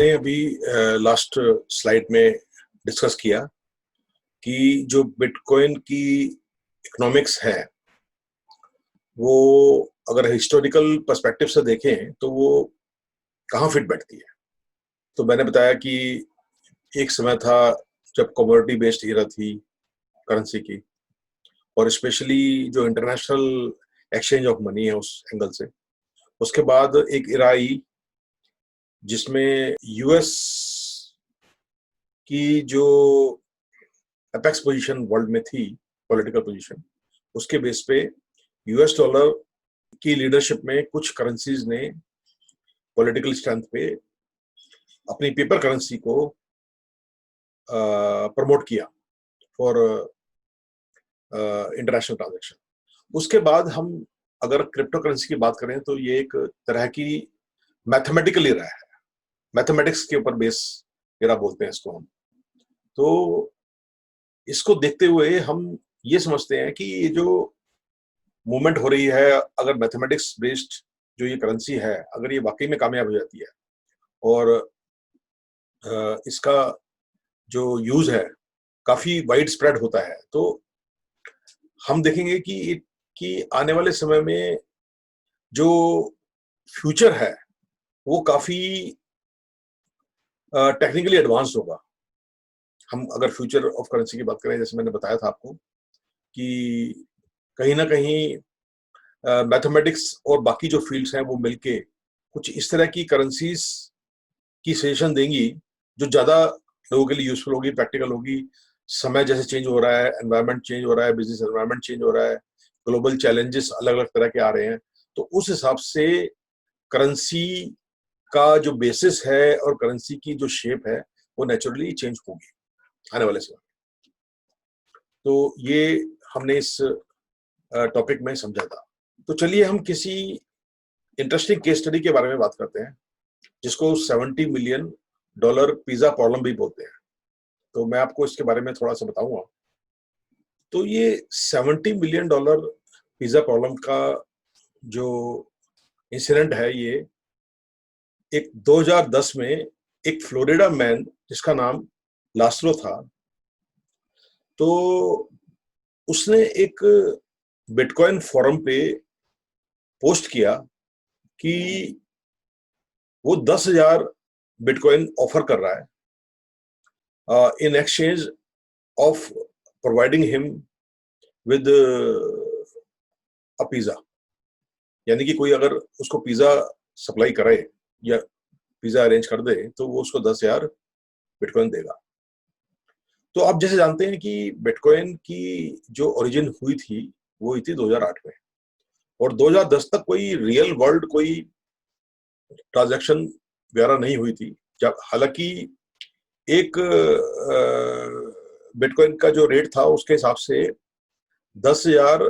हमने अभी last slide में डिस्कस किया कि जो बिटकॉइन की इकोनॉमिक्स है वो अगर हिस्टोरिकल पर्सपेक्टिव से देखें तो वो कहाँ फिट बैठती है। तो मैंने बताया कि एक समय था जब कमोडिटी बेस्ड एरा थी करेंसी की, और स्पेशली जो इंटरनेशनल एक्सचेंज ऑफ मनी है उस एंगल से। उसके बाद एक एरा आई जिसमें यूएस की जो अपेक्स पोजीशन वर्ल्ड में थी, पॉलिटिकल पोजीशन, उसके बेस पे यूएस डॉलर की लीडरशिप में कुछ करेंसीज ने पॉलिटिकल स्ट्रेंथ पे अपनी पेपर करेंसी को प्रमोट किया फॉर इंटरनेशनल ट्रांजैक्शन। उसके बाद हम अगर क्रिप्टो करेंसी की बात करें तो ये एक तरह की मैथमेटिकल एरा है, मैथमेटिक्स के ऊपर बेस एरा बोलते हैं इसको हम। तो इसको देखते हुए हम ये समझते हैं कि ये जो मूवमेंट हो रही है, अगर मैथमेटिक्स बेस्ड जो ये करेंसी है, अगर ये वाकई में कामयाब हो जाती है और इसका जो यूज है काफी वाइड स्प्रेड होता है, तो हम देखेंगे कि आने वाले समय में जो फ्यूचर है वो काफी टेक्निकली एडवांस होगा। हम अगर फ्यूचर ऑफ करेंसी की बात करें, जैसे मैंने बताया था आपको कि कहीं ना कहीं मैथमेटिक्स और बाकी जो फील्ड्स हैं वो मिलके कुछ इस तरह की करेंसीज की सजेशन देंगी जो ज्यादा लोगों के लिए यूजफुल होगी, प्रैक्टिकल होगी। समय जैसे चेंज हो रहा है, एनवायरनमेंट चेंज हो रहा है, बिजनेस एनवायरनमेंट चेंज हो रहा है, ग्लोबल चैलेंजेस अलग अलग तरह के आ रहे हैं, तो उस हिसाब से करेंसी का जो बेसिस है और करेंसी की जो शेप है वो नेचुरली चेंज होगी आने वाले समय। तो ये हमने इस टॉपिक में समझा था। तो चलिए हम किसी इंटरेस्टिंग केस स्टडी के बारे में बात करते हैं जिसको $70 मिलियन पिज्जा प्रॉब्लम भी बोलते हैं। तो मैं आपको इसके बारे में थोड़ा सा बताऊंगा। तो ये $70 मिलियन पिज्जा प्रॉब्लम का जो इंसिडेंट है, ये एक 2010 में एक फ्लोरिडा मैन जिसका नाम लास्लो था, तो उसने एक बिटकॉइन फोरम पे पोस्ट किया कि वो 10,000 बिटकॉइन ऑफर कर रहा है in exchange of providing him with a pizza. यानी कि कोई अगर उसको पिज्जा सप्लाई करे या पिज्जा अरेंज कर दे तो वो उसको 10,000 बिटकॉइन देगा। तो आप जैसे जानते हैं कि बिटकॉइन की जो ओरिजिन हुई थी वो हुई थी 2008 में, और 2010 तक कोई रियल वर्ल्ड कोई ट्रांजैक्शन वगैरह नहीं हुई थी। जब हालांकि एक बिटकॉइन का जो रेट था उसके हिसाब से 10,000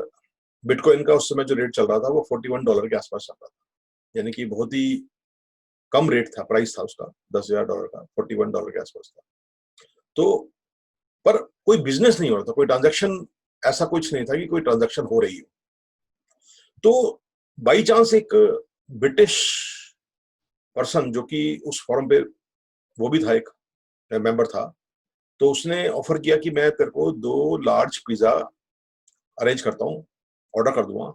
बिटकॉइन का उस समय जो रेट चल रहा था वो $41 के आसपास चल रहा था। यानी कि बहुत ही कम रेट था, प्राइस था उसका $10,000 का, $41 के आसपास था। तो पर कोई बिजनेस नहीं हो रहा था, कोई ट्रांजैक्शन ऐसा कुछ नहीं था कि कोई ट्रांजैक्शन हो रही हो। तो बाई चांस एक ब्रिटिश पर्सन जो कि उस फोरम पे वो भी था, एक मेंबर था, तो उसने ऑफर किया कि मैं तेरे को 2 लार्ज पिज्जा अरेंज करता हूँ, ऑर्डर कर दूंगा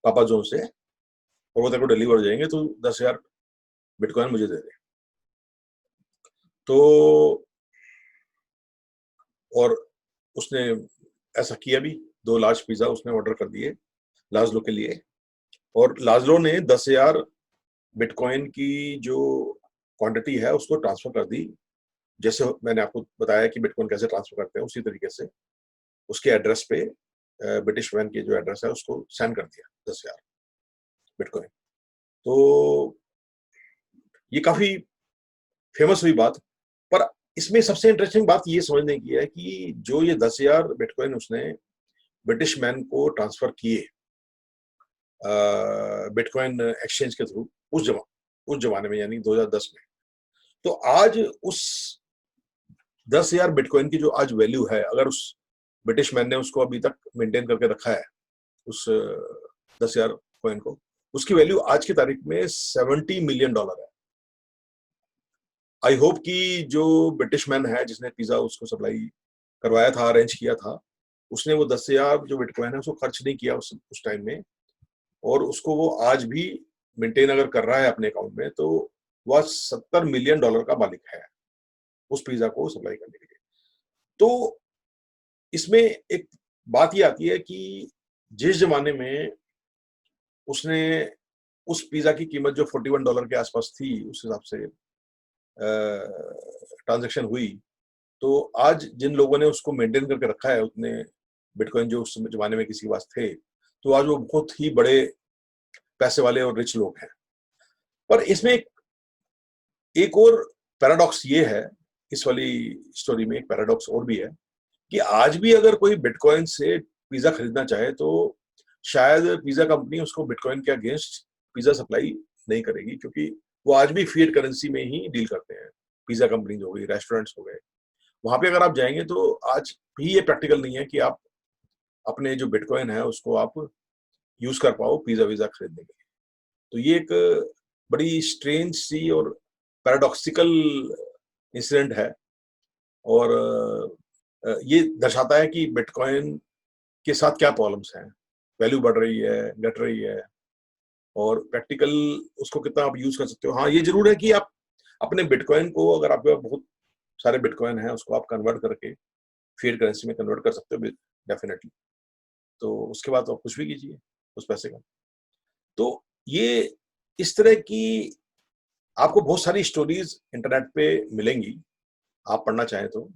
पापा जोन से, और वो तेरे को डिलीवर हो जाएंगे, तो 10,000 बिटकॉइन मुझे दे दे। तो और उसने ऐसा किया भी, 2 लार्ज पिज्जा उसने ऑर्डर कर दिए लाजलो के लिए, और लाजलो ने 10,000 बिटकॉइन की जो क्वांटिटी है उसको ट्रांसफर कर दी। जैसे मैंने आपको बताया कि बिटकॉइन कैसे ट्रांसफर करते हैं, उसी तरीके से उसके एड्रेस पे, ब्रिटिश मैन की जो एड्रेस है उसको सेंड कर दिया 10,000 बिटकॉइन। तो ये काफी फेमस हुई बात। पर इसमें सबसे इंटरेस्टिंग बात ये समझने की है कि जो ये 10,000 बिटकॉइन उसने ब्रिटिश मैन को ट्रांसफर किए बिटकॉइन एक्सचेंज के थ्रू उस जमाने में, यानी 2010 में, तो आज उस 10,000 बिटकॉइन की जो आज वैल्यू है, अगर उस ब्रिटिश मैन ने उसको अभी तक मेंटेन करके रखा है, उस 10,000 कॉइन को, उसकी वैल्यू आज की तारीख में $70 मिलियन है। आई होप कि जो ब्रिटिश मैन है जिसने पिज्जा उसको सप्लाई करवाया था, अरेंज किया था, उसने वो 10,000 जो बिटकॉइन है उसको खर्च नहीं किया उस टाइम में, और उसको वो आज भी मेंटेन अगर कर रहा है अपने अकाउंट में, तो वह $70 मिलियन का मालिक है उस पिज्जा को सप्लाई करने के लिए। तो इसमें एक बात ये आती है कि जिस जमाने में उसने उस पिज्जा की कीमत जो $41 के आसपास थी, उस हिसाब से ट्रांजैक्शन हुई, तो आज जिन लोगों ने उसको मेंटेन करके रखा है उतने बिटकॉइन जो उस जमाने में किसी के पास थे, तो आज वो बहुत ही बड़े पैसे वाले और रिच लोग हैं। पर इसमें एक और पैराडॉक्स ये है, इस वाली स्टोरी में एक पैराडॉक्स और भी है कि आज भी अगर कोई बिटकॉइन से पिज्जा खरीदना चाहे तो शायद पिज्जा कंपनी उसको बिटकॉइन के अगेंस्ट पिज्जा सप्लाई नहीं करेगी, क्योंकि वो आज भी फिएट करेंसी में ही डील करते हैं। पिज्जा कंपनी हो गई, रेस्टोरेंट्स हो गए, वहां पे अगर आप जाएंगे तो आज भी ये प्रैक्टिकल नहीं है कि आप अपने जो बिटकॉइन है उसको आप यूज कर पाओ पिज्जा विजा खरीदने के लिए। तो ये एक बड़ी स्ट्रेंज सी और पैराडॉक्सिकल इंसिडेंट है, और ये दर्शाता है कि बिटकॉइन के साथ क्या प्रॉब्लम्स हैं, वैल्यू बढ़ रही है, घट रही है, और प्रैक्टिकल उसको कितना आप यूज कर सकते हो। हाँ, ये जरूर है कि आप अपने बिटकॉइन को, अगर आपके पास बहुत सारे बिटकॉइन हैं, उसको आप कन्वर्ट करके फिएट करेंसी में कन्वर्ट कर सकते हो डेफिनेटली। तो उसके बाद तो आप कुछ भी कीजिए उस पैसे का। तो ये इस तरह की आपको बहुत सारी स्टोरीज इंटरनेट पे मिलेंगी, आप पढ़ना चाहें तो।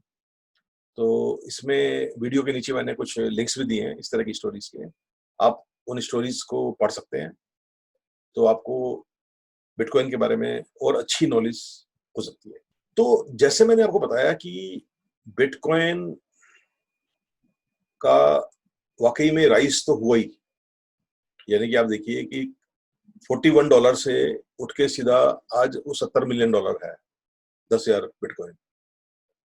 इसमें वीडियो के नीचे मैंने कुछ लिंक्स भी दिए हैं इस तरह की स्टोरीज के, आप उन स्टोरीज को पढ़ सकते हैं, तो आपको बिटकॉइन के बारे में और अच्छी नॉलेज हो सकती है। तो जैसे मैंने आपको बताया कि बिटकॉइन का वाकई में राइज तो हुआ ही, यानी कि आप देखिए कि $41 से उठ के सीधा आज वो $70 मिलियन है, 10,000 बिटकॉइन।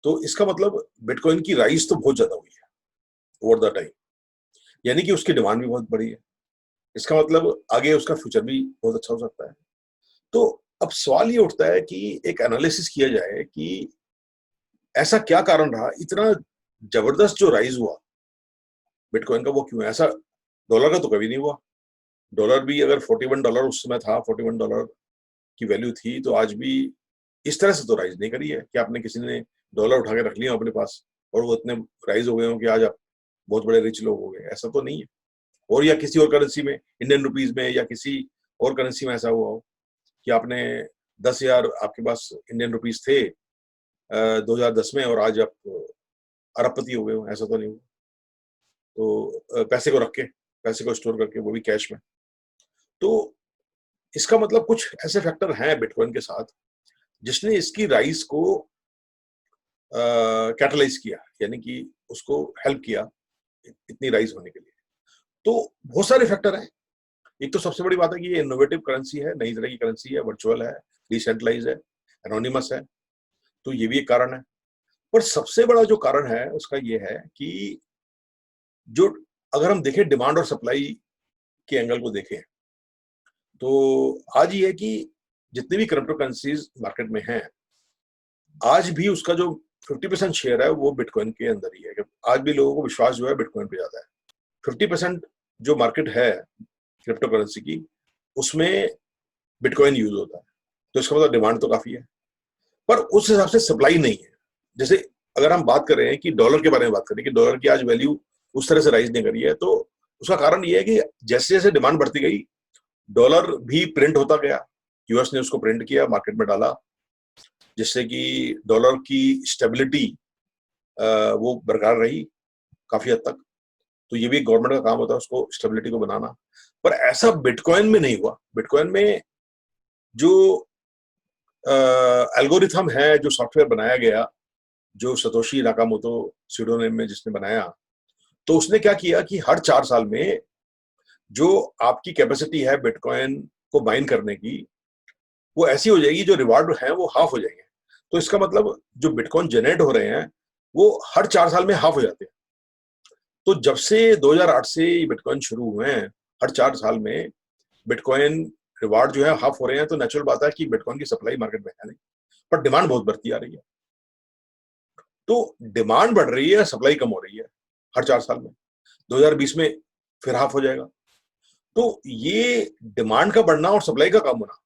तो इसका मतलब बिटकॉइन की राइज तो बहुत ज्यादा हुई है ओवर द टाइम, यानी कि उसकी डिमांड भी बहुत बड़ी है। इसका मतलब आगे उसका फ्यूचर भी बहुत अच्छा हो सकता है। तो अब सवाल ये उठता है कि एक एनालिसिस किया जाए कि ऐसा क्या कारण रहा, इतना जबरदस्त जो राइज हुआ बिटकॉइन का, वो क्यों है ऐसा? डॉलर का तो कभी नहीं हुआ। डॉलर भी अगर $41 उस समय था, $41 की वैल्यू थी, तो आज भी इस तरह से तो राइज नहीं करी है कि आपने किसी ने डॉलर उठा के रख लिया अपने पास और वो इतने राइज हो गए हो कि आज आप बहुत बड़े रिच लोग हो गए, ऐसा तो नहीं है। और या किसी और करेंसी में, इंडियन रुपीज में या किसी और करेंसी में ऐसा हुआ हो कि आपने 10,000 आपके पास इंडियन रुपीज थे 2010 में, और आज आप अरबपति हो गए हो, ऐसा तो नहीं हुआ। तो पैसे को रख के, पैसे को स्टोर करके, वो भी कैश में। तो इसका मतलब कुछ ऐसे फैक्टर हैं बिटकॉइन के साथ जिसने इसकी राइज को कैटलाइज किया, यानी कि उसको हेल्प किया इतनी राइज होने के लिए। तो बहुत सारे फैक्टर हैं। एक तो सबसे बड़ी बात है कि ये इनोवेटिव करेंसी है, नई तरह की करेंसी है, वर्चुअल है, डिसेंट्रलाइज है, एनोनिमस है, तो ये भी एक कारण है। पर सबसे बड़ा जो कारण है उसका ये है कि जो, अगर हम देखें डिमांड और सप्लाई के एंगल को देखें, तो आज ये है कि जितनी भी क्रिप्टो करेंसीज मार्केट में हैं, आज भी उसका जो 50% शेयर है वो बिटकॉइन के अंदर ही है। आज भी लोगों को विश्वास जो है बिटकॉइन पे ज्यादा है। 50% जो मार्केट है क्रिप्टो करेंसी की, उसमें बिटकॉइन यूज होता है, तो इसका मतलब डिमांड तो काफी है, पर उस हिसाब से सप्लाई नहीं है। जैसे अगर हम बात कर रहे हैं कि डॉलर के बारे में बात करें कि डॉलर की आज वैल्यू उस तरह से राइज नहीं करी है, तो उसका कारण ये है कि जैसे जैसे डिमांड बढ़ती गई, डॉलर भी प्रिंट होता गया। यूएस ने उसको प्रिंट किया, मार्केट में डाला, जिससे कि डॉलर की स्टेबिलिटी वो बरकरार रही काफी हद तक। तो ये भी गवर्नमेंट का काम होता है, उसको स्टेबिलिटी को बनाना। पर ऐसा बिटकॉइन में नहीं हुआ। बिटकॉइन में जो एल्गोरिथम है, जो सॉफ्टवेयर बनाया गया, जो सतोशी नाकामोटो स्यूडोनेम में जिसने बनाया, तो उसने क्या किया कि हर 4 साल में जो आपकी कैपेसिटी है बिटकॉइन को माइन करने की, वो ऐसी हो जाएगी, जो रिवार्ड है वो हाफ हो जाएंगे। तो इसका मतलब जो बिटकॉइन जनरेट हो रहे हैं वो हर 4 साल में हाफ हो जाते हैं। तो जब से 2008 से बिटकॉइन शुरू हुए हैं, हर 4 साल में बिटकॉइन रिवार्ड जो है हाफ हो रहे हैं, तो नेचुरल बात है कि बिटकॉइन की सप्लाई मार्केट में है नहीं। पर डिमांड बहुत बढ़ती आ रही है। तो डिमांड बढ़ रही है, सप्लाई कम हो रही है हर 4 साल में। 2020 में फिर हाफ हो जाएगा। तो ये डिमांड का बढ़ना और सप्लाई का कम होना,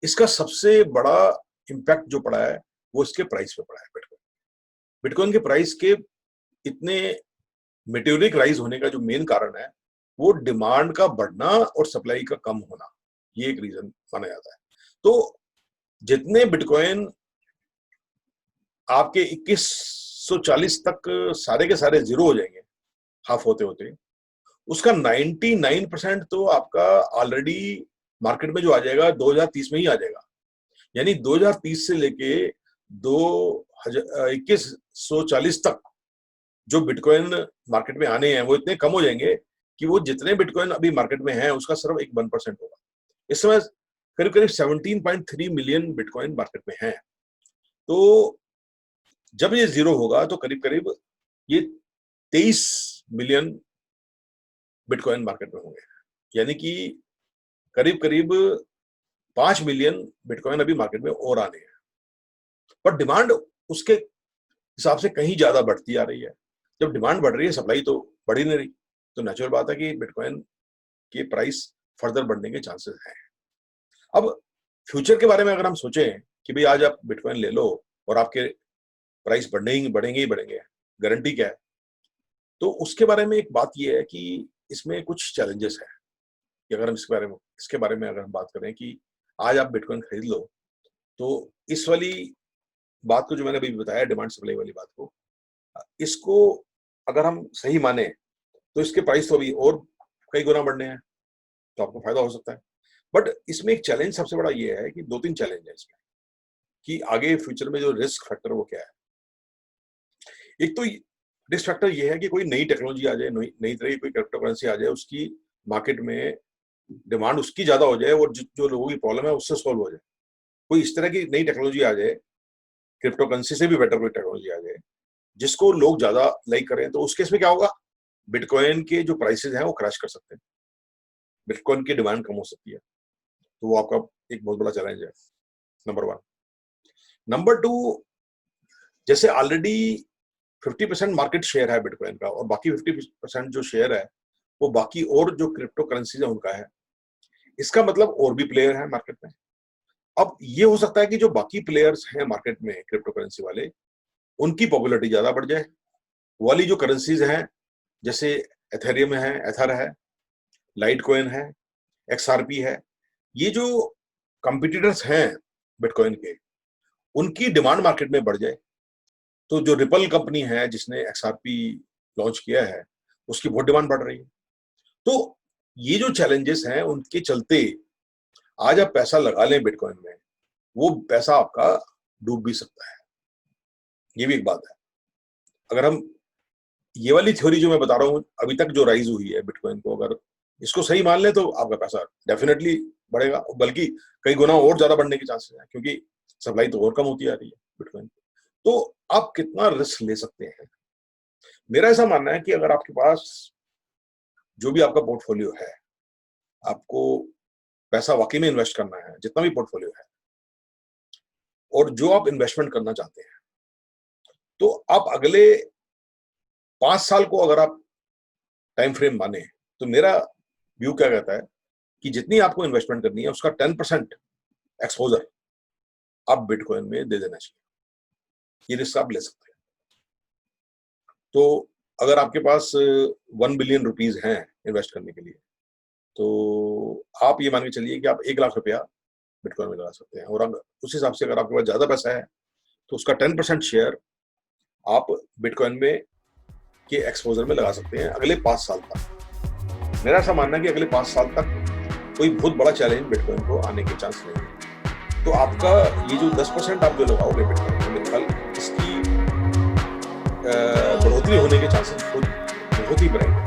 इसका सबसे बड़ा इम्पैक्ट जो पड़ा है वो इसके प्राइस पे पड़ा है। बिटकॉइन के प्राइस के इतने मेटेरिक राइज होने का जो मेन कारण है वो डिमांड का बढ़ना और सप्लाई का कम होना, ये एक रीजन माना जाता है। तो जितने बिटकॉइन आपके 2140 तक सारे के सारे जीरो हो जाएंगे हाफ होते होते, उसका 99% तो आपका ऑलरेडी मार्केट में जो आ जाएगा 2030 में ही आ जाएगा। यानी 2030 से लेके 2140 तक जो बिटकॉइन मार्केट में आने हैं वो इतने कम हो जाएंगे कि वो जितने बिटकॉइन अभी मार्केट में हैं उसका सिर्फ एक 1% होगा। इस समय करीब करीब 17.3 मिलियन बिटकॉइन मार्केट में हैं। तो जब ये जीरो होगा तो करीब करीब ये 23 मिलियन बिटकॉइन मार्केट में होंगे। यानी कि करीब करीब 5 मिलियन बिटकॉइन अभी मार्केट में और आने हैं, पर डिमांड उसके हिसाब से कहीं ज्यादा बढ़ती आ रही है। जब डिमांड बढ़ रही है, सप्लाई तो बढ़ ही नहीं रही, तो नेचुरल बात है कि बिटकॉइन के प्राइस फर्दर बढ़ने के चांसेस हैं। अब फ्यूचर के बारे में अगर हम सोचें कि भाई आज आप बिटकॉइन ले लो और आपके प्राइस बढ़ेंगे ही बढ़ेंगे, गारंटी क्या है, तो उसके बारे में एक बात यह है कि इसमें कुछ चैलेंजेस है कि अगर हम इसके बारे में अगर हम बात करें कि आज आप बिटकॉइन खरीद लो, तो इस वाली बात को जो मैंने अभी बताया, डिमांड सप्लाई वाली बात को, इसको अगर हम सही माने तो इसके प्राइस तो अभी और कई गुना बढ़ने हैं, तो आपको फायदा हो सकता है। बट इसमें एक चैलेंज सबसे बड़ा ये है कि 2-3 चैलेंज है इसमें कि आगे फ्यूचर में जो रिस्क फैक्टर वो क्या है। एक तो रिस्क फैक्टर ये है कि कोई नई टेक्नोलॉजी आ जाए, नई तरह की कोई क्रिप्टो करेंसी आ जाए, उसकी मार्केट में डिमांड उसकी ज्यादा हो जाए और जो लोगों की प्रॉब्लम है उससे सॉल्व हो जाए। कोई इस तरह की नई टेक्नोलॉजी आ जाए, क्रिप्टो करेंसी से भी बेटर कोई टेक्नोलॉजी आ जाए जिसको लोग ज्यादा लाइक करें, तो उस केस में क्या होगा, बिटकॉइन के जो प्राइसेस हैं वो क्रैश कर सकते हैं, बिटकॉइन की डिमांड कम हो सकती है। तो वो आपका एक बहुत बड़ा चैलेंज है, नंबर 1। नंबर 2, जैसे ऑलरेडी 50% मार्केट शेयर है बिटकॉइन का और बाकी 50% जो शेयर है वो बाकी और जो क्रिप्टो करेंसीज है उनका है। इसका मतलब और भी प्लेयर है मार्केट में। अब ये हो सकता है कि जो बाकी प्लेयर्स हैं मार्केट में क्रिप्टो करेंसी वाले, उनकी पॉपुलैरिटी ज्यादा बढ़ जाए। वाली जो करेंसीज हैं जैसे एथेरियम है, एथर है, लाइटकॉइन है, एक्सआरपी है, ये जो कंपटीटर्स हैं बिटकॉइन के, उनकी डिमांड मार्केट में बढ़ जाए, तो जो रिपल कंपनी है जिसने एक्सआरपी लॉन्च किया है उसकी बहुत डिमांड बढ़ रही है। तो ये जो चैलेंजेस हैं उनके चलते आज आप पैसा लगा लें बिटकॉइन में, वो पैसा आपका डूब भी सकता है। ये भी एक बात है। अगर हम ये वाली थ्योरी जो मैं बता रहा हूँ अभी तक जो राइज हुई है बिटकॉइन को, अगर इसको सही मान ले तो आपका पैसा डेफिनेटली बढ़ेगा, बल्कि कई गुना और ज्यादा बढ़ने के चांसेस हैं, क्योंकि सप्लाई तो और कम होती आ रही है बिटकॉइन। तो आप कितना रिस्क ले सकते हैं? मेरा ऐसा मानना है कि अगर आपके पास जो भी आपका पोर्टफोलियो है, आपको पैसा वाकई में इन्वेस्ट करना है, जितना भी पोर्टफोलियो है, और जो आप इन्वेस्टमेंट करना चाहते हैं, तो आप अगले 5 साल को अगर आप टाइम फ्रेम माने, तो मेरा व्यू क्या कहता है कि जितनी आपको इन्वेस्टमेंट करनी है उसका 10% एक्सपोजर आप बिटकॉइन में दे देना चाहिए। ये रिस्क आप ले सकते हैं। तो अगर आपके पास 1 बिलियन रुपीज हैं इन्वेस्ट करने के लिए, तो आप ये मान के चलिए कि आप 1 लाख रुपया बिटकॉइन में लगा सकते हैं। और उस हिसाब से अगर आपके पास ज्यादा पैसा है तो उसका 10% शेयर आप बिटकॉइन में के एक्सपोजर में लगा सकते हैं अगले 5 साल तक। मेरा ऐसा मानना है कि अगले 5 साल तक कोई बहुत बड़ा चैलेंज बिटकॉइन को आने के चांस नहीं है। तो आपका ये जो 10% आप जो लगाओगे बिटकॉइन में, मेरे ख्याल इसकी बढ़ोतरी होने के चांसेस बहुत ही बड़े हैं।